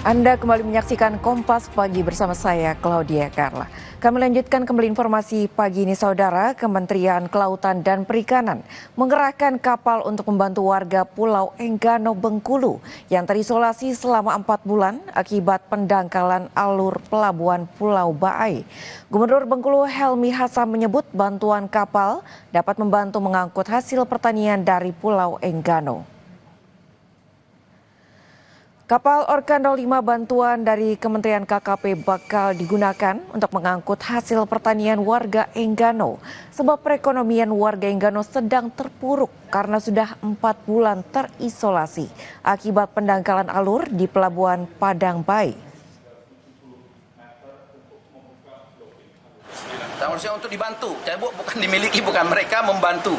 Anda kembali menyaksikan Kompas Pagi bersama saya, Claudia Carla. Kami lanjutkan kembali informasi pagi ini, Saudara. Kementerian Kelautan dan Perikanan mengerahkan kapal untuk membantu warga Pulau Enggano, Bengkulu yang terisolasi selama 4 bulan akibat pendangkalan alur pelabuhan Pulau Baai. Gubernur Bengkulu Helmi Hasan menyebut bantuan kapal dapat membantu mengangkut hasil pertanian dari Pulau Enggano. Kapal Orkano 5 bantuan dari Kementerian KKP bakal digunakan untuk mengangkut hasil pertanian warga Enggano. Sebab perekonomian warga Enggano sedang terpuruk karena sudah 4 bulan terisolasi akibat pendangkalan alur di Pelabuhan Padang Bayi. Harusnya untuk dibantu, bukan dimiliki, bukan mereka membantu.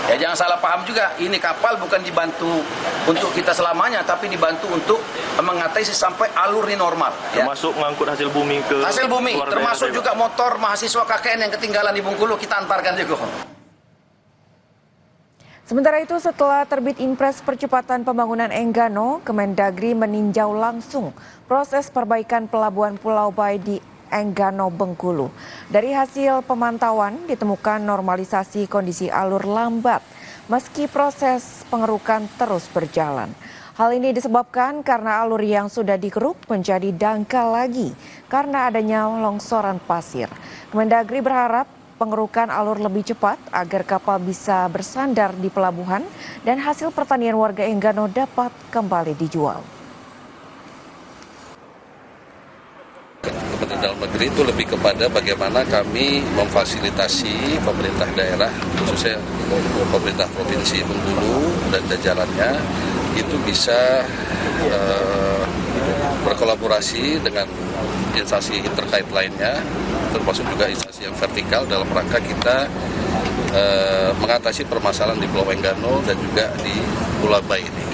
Ya jangan salah paham juga, ini kapal bukan dibantu untuk kita selamanya, tapi dibantu untuk mengatasi sampai alur ini normal. Termasuk mengangkut hasil bumi ke hasil bumi, termasuk juga motor mahasiswa KKN yang ketinggalan di Bengkulu kita antarkan juga. Sementara itu, setelah terbit Impres Percepatan Pembangunan Enggano, Kemendagri meninjau langsung proses perbaikan pelabuhan Pulau Baai di Enggano, Bengkulu. Dari hasil pemantauan ditemukan normalisasi kondisi alur lambat meski proses pengerukan terus berjalan. Hal ini disebabkan karena alur yang sudah dikeruk menjadi dangkal lagi karena adanya longsoran pasir. Kemendagri berharap pengerukan alur lebih cepat agar kapal bisa bersandar di pelabuhan dan hasil pertanian warga Enggano dapat kembali dijual. Kementerian Dalam Negeri itu lebih kepada bagaimana kami memfasilitasi pemerintah daerah, khususnya pemerintah Provinsi Bengkulu dan jajarannya, itu bisa berkolaborasi dengan instansi terkait lainnya, termasuk juga instansi yang vertikal dalam rangka kita mengatasi permasalahan di Pulau Enggano dan juga di Pulau Baai ini.